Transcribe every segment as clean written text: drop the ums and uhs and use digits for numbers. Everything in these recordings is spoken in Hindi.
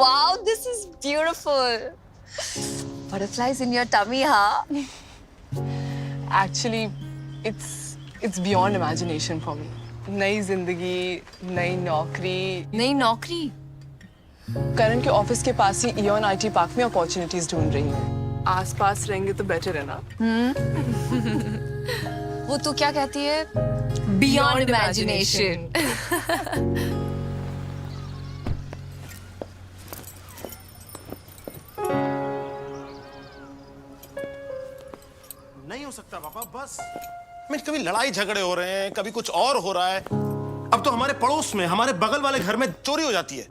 Wow, this is beautiful. Butterflies in your tummy, huh? Actually, it's beyond imagination for me. नई जिंदगी, नई नौकरी। नई नौकरी? करण के ऑफिस के पास ही इयॉन आईटी पार्क में अपॉर्चुनिटीज ढूंढ रही हूँ। आसपास रहेंगे तो बेटर है ना? वो तू क्या कहती है? Beyond imagination. नहीं हो सकता पापा, बस मैं कभी लड़ाई झगड़े हो रहे हैं, कभी कुछ और हो रहा है। अब तो हमारे पड़ोस में, हमारे बगल वाले घर में चोरी हो जाती है।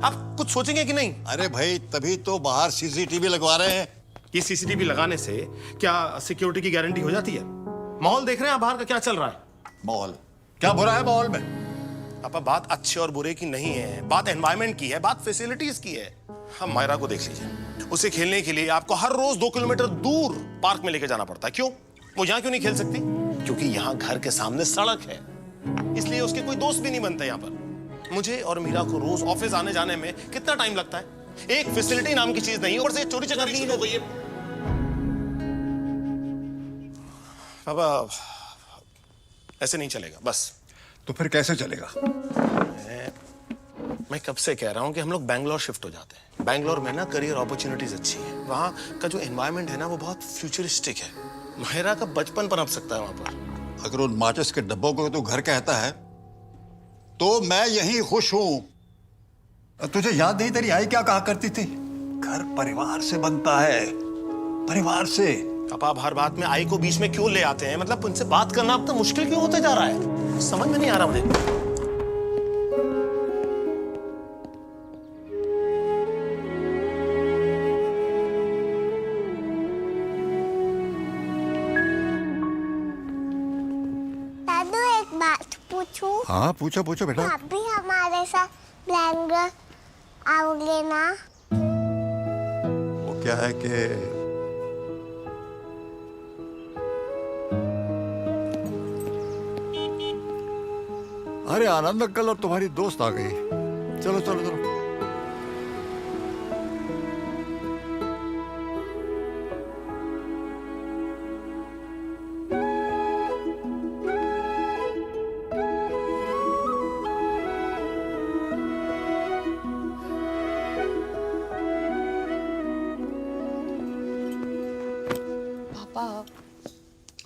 आप कुछ सोचेंगे कि नहीं? अरे भाई, तभी तो बाहर सीसीटीवी लगवा रहे हैं। ये सीसीटीवी लगाने से क्या सिक्योरिटी की गारंटी हो जाती है? माहौल देख रहे हैं आप बाहर का क्या चल रहा है? माहौल क्या बुरा है माहौल में? पापा बात अच्छे और बुरे की नहीं है, बात एनवायरनमेंट की है, बात फैसिलिटीज की है। हम मायरा को देख लीजिए, उसे खेलने के लिए आपको हर रोज 2 किलोमीटर दूर पार्क में लेके जाना पड़ता है। क्यों? वो यहाँ क्यों नहीं खेल सकती? क्योंकि यहाँ घर के सामने सड़क है, इसलिए उसके कोई दोस्त भी नहीं बनते यहाँ पर। मुझे और मीरा को रोज ऑफिस आने जाने में कितना टाइम लगता है? एक फैसिलिटी नाम की चीज नहीं, और से चोरी चकारी शुरू हो गई है। पापा ऐसे नहीं चलेगा, बस। तो फिर कैसे चलेगा? मैं कब से कह रहा हूँ कि हम लोग बैंगलोर शिफ्ट हो जाते हैं। बैंगलोर में ना करियर अपॉर्चुनिटीज अच्छी है, वहाँ का जो एनवायरनमेंट है ना वो बहुत फ्यूचरिस्टिक है। माहिरा का बचपन पनप सकता है वहाँ पर। अगर उन माचिस के डब्बों को तू घर कहता है तो मैं यहीं खुश हूं। तुझे याद नहीं तेरी आई क्या कहा करती थी? घर परिवार से बनता है, परिवार से। पापा आप हर बात में आई को बीच में क्यों ले आते हैं? मतलब उनसे बात करना अब तो मुश्किल क्यों होते जा रहा है? समझ में नहीं आ रहा मुझे। हाँ पूछो पूछो बेटा। आप भी हमारे साथ बैंगलोर आओगे ना? वो क्या है कि अरे आनंद अंकल और तुम्हारी दोस्त आ गई। चलो चलो चलो।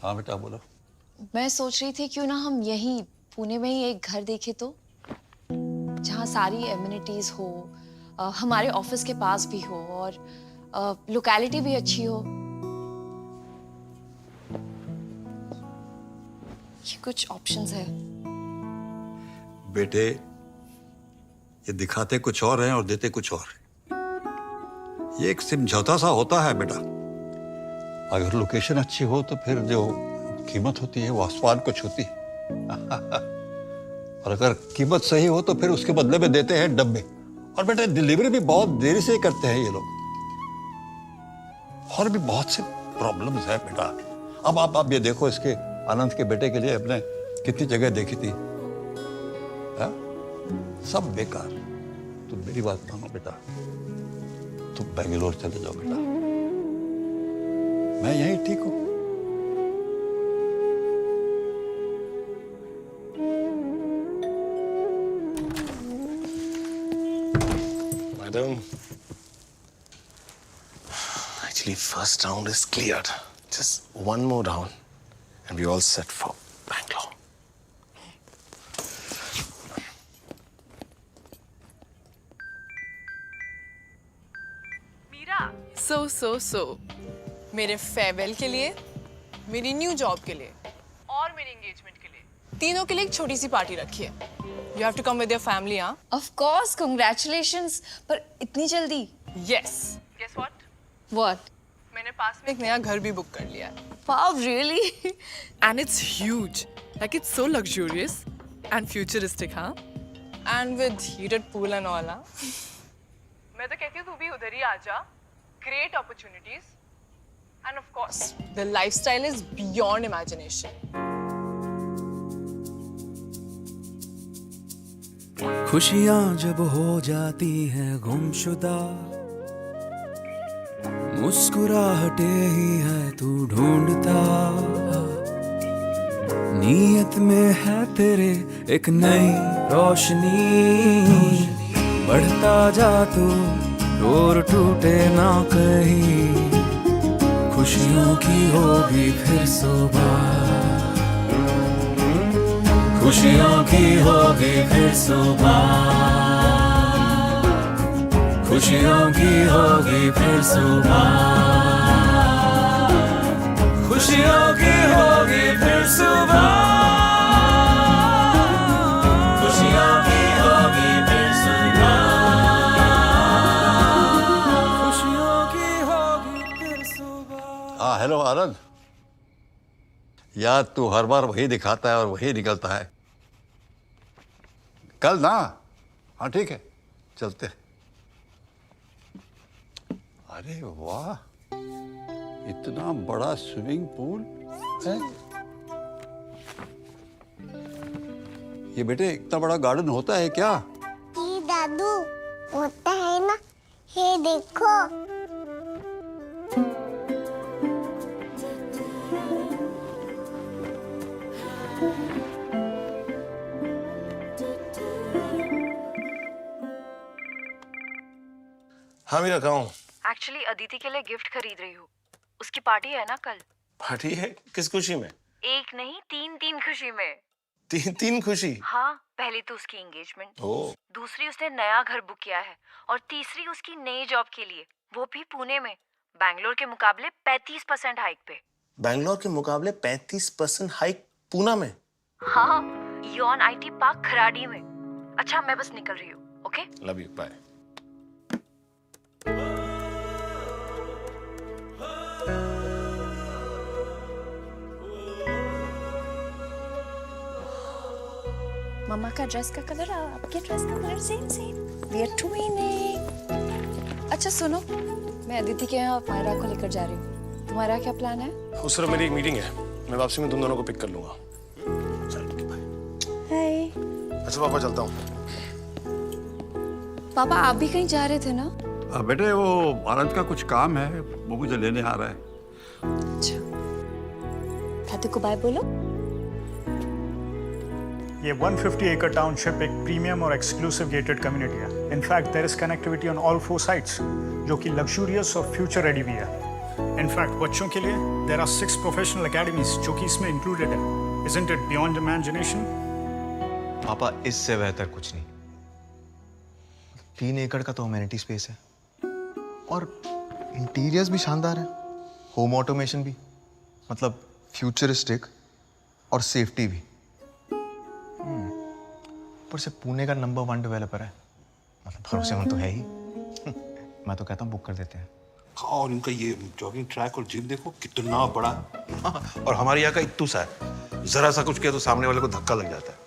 हाँ बेटा बोलो। मैं सोच रही थी क्यों ना हम यहीं पुणे में ही एक घर देखें तो, जहाँ सारी एमिनिटीज हो, हमारे ऑफिस के पास भी हो और लोकेलिटी भी अच्छी हो। ये कुछ ऑप्शंस है। बेटे ये दिखाते कुछ और हैं और देते कुछ और हैं। ये एक समझौता सा होता है बेटा। अगर लोकेशन अच्छी हो तो फिर जो कीमत होती है वो आसमान को छूती है। और अगर कीमत सही हो तो फिर उसके बदले में देते हैं डब्बे। और बेटा डिलीवरी भी बहुत देरी से करते हैं ये लोग। और भी बहुत से प्रॉब्लम्स है बेटा। अब आप ये देखो, इसके आनंद के बेटे के लिए अपने कितनी जगह देखी थी, है? सब बेकार। तुम मेरी बात मानो बेटा, तुम बेंगलोर चले जाओ बेटा, मैं यहीं ठीक हूं। Madam, actually first round is cleared. Just one more round and we all set for Bangalore. Meera, so मेरे फेयरवेल के लिए, मेरी न्यू जॉब के लिए और मेरी एंगेजमेंट के लिए, तीनों के लिए एक छोटी सी पार्टी रखी है। You have to come with your family, हाँ? Of course, congratulations. पर इतनी जल्दी? Yes. Guess what? What? मैंने पास में एक नया घर भी बुक कर लिया है। Wow, really? And it's huge. Like it's so luxurious and futuristic, हाँ? And with heated pool and all, हाँ? मैं तो कहती हूँ तू भी उधर ही आ जा. Great opportunities. And of course, the lifestyle is beyond imagination. खुशियाँ जब हो जाती हैं गुमशुदा, मुस्कुराहटे ही है तू ढूंढता, नीयत में है तेरे एक नई रोशनी, बढ़ता जा तू डोर टूटे ना कहीं, खुशियों की होगी फिर सुबह, खुशियों की होगी फिर सुबह, खुशियों की होगी फिर सुबह, खुशियों की होगी फिर सुबह, खुशियों की होगी फिर सुबह, खुशियों की होगी फिर सुबह। हाँ हेलो आनंद। यार तू हर बार वही दिखाता है और वही निकलता है। कल ना? हाँ ठीक है, चलते हैं। अरे वाह, इतना बड़ा स्विमिंग पूल है। ये बेटे इतना बड़ा गार्डन होता है क्या? जी दादू, होता है ना। ये देखो। हाँ मीरा, कहाँ हूँ? एक्चुअली अदिति के लिए गिफ्ट खरीद रही हूँ। उसकी पार्टी है ना कल। पार्टी है? किस खुशी में? एक नहीं, तीन खुशी में। तीन खुशी? हाँ, पहली तो उसकी एंगेजमेंट, ओ, दूसरी उसने नया घर बुक किया है, और तीसरी उसकी नई जॉब के लिए, वो भी पुणे में, बैंगलोर के मुकाबले 35% हाइक पे। बैंगलोर के मुकाबले 35% हाइक पूना में? हाँ, इॉन आईटी पार्क खराड़ी में। अच्छा, मैं बस निकल रही हूँ। Okay, love you, bye. मम्मा का ड्रेस का कलर और आपके ड्रेस का colour same we are twinning. अच्छा सुनो, मैं अदिति के यहाँ मायरा को लेकर जा रही हूँ। तुम्हारा क्या प्लान है? उस तरफ मेरी एक मीटिंग है, मैं वापसी में तुम दोनों को पिक कर लूंगा। चल ठीक है, बाय। हाय। अच्छा पापा, चलता हूँ। पापा आप भी कहीं जा रहे थे ना? बेटे वो आनंद का कुछ काम है, वो मुझे लेने आ रहा है। अच्छा, दादू को बाय बोलो। ये 150 एकड़ टाउनशिप एक प्रीमियम और एक्सक्लूसिव गेटेड कम्युनिटी है। In fact there is connectivity on all 4 sides, जो कि लग्जूरियस और फ्यूचर रेडी भी है। इनफैक्ट बच्चों के लिए देयर आर 6 प्रोफेशनल एकेडमीज जो कि इसमें इंक्लूडेड है। Isn't it beyond imagination? पापा, इससे बेहतर कुछ नहीं। 3 एकड़ का तो अमेनिटी स्पेस है, और इंटीरियर्स भी शानदार है, होम ऑटोमेशन भी, मतलब फ्यूचरिस्टिक, और सेफ्टी भी। ऊपर से पुणे का नंबर 1 डेवलपर है, मतलब भरोसेमंद तो है ही। मैं तो कहता हूँ बुक कर देते हैं। हाँ, और इनका ये जॉगिंग ट्रैक और जिम देखो कितना बड़ा। हाँ, और हमारे यहाँ का इत्तू सा है, जरा सा कुछ किया तो सामने वाले को धक्का लग जाता है।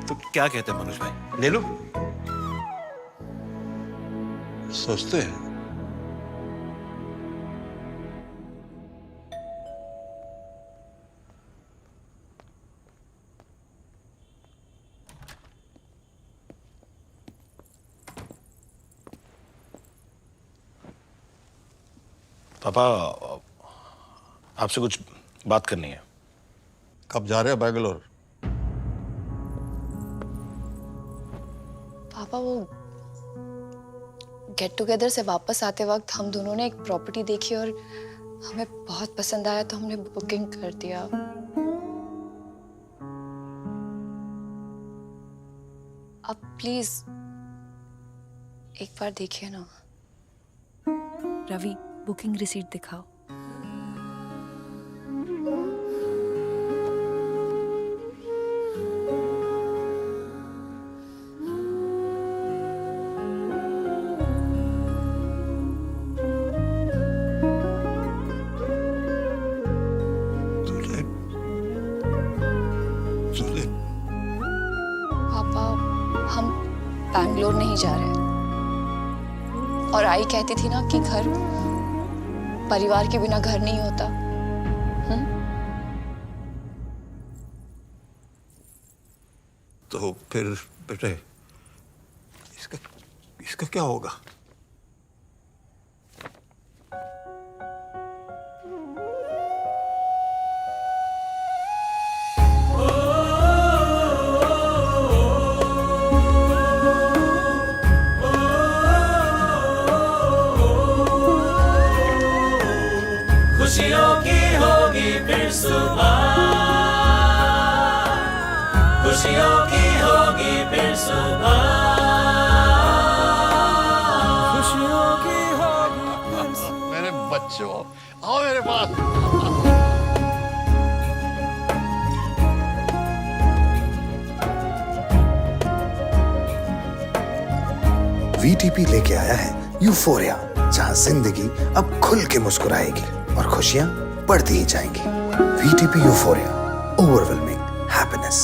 तो क्या कहते हैं मनोज भाई, ले लो? सोचते हैं। पापा, आपसे कुछ बात करनी है। कब जा रहे हो बैंगलोर? पापा वो गेट टुगेदर से वापस आते वक्त हम दोनों ने एक प्रॉपर्टी देखी और हमें बहुत पसंद आया, तो हमने बुकिंग कर दिया। अब प्लीज एक बार देखिए ना। रवि, बुकिंग रिसीट दिखाओ। पापा, हम बैंगलोर नहीं जा रहे, और आई कहती थी ना कि घर परिवार के बिना घर नहीं होता। तो फिर बेटे इसका इसका क्या होगा? खुशियों की होगी फिर सुबह, खुशियों की होगी फिर सुबह, खुशियों की होगी फिर सुबह। मेरे बच्चों, आओ मेरे पास। VTP लेके आया है यूफोरिया, जहां जिंदगी अब खुल के मुस्कुराएगी और खुशियां बढ़ती ही जाएंगी। VTP euphoria, overwhelming happiness.